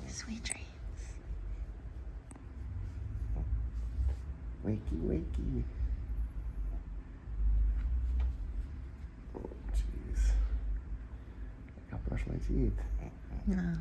Sweet dreams. Wakey, wakey. Oh, jeez. I gotta brush my teeth. No.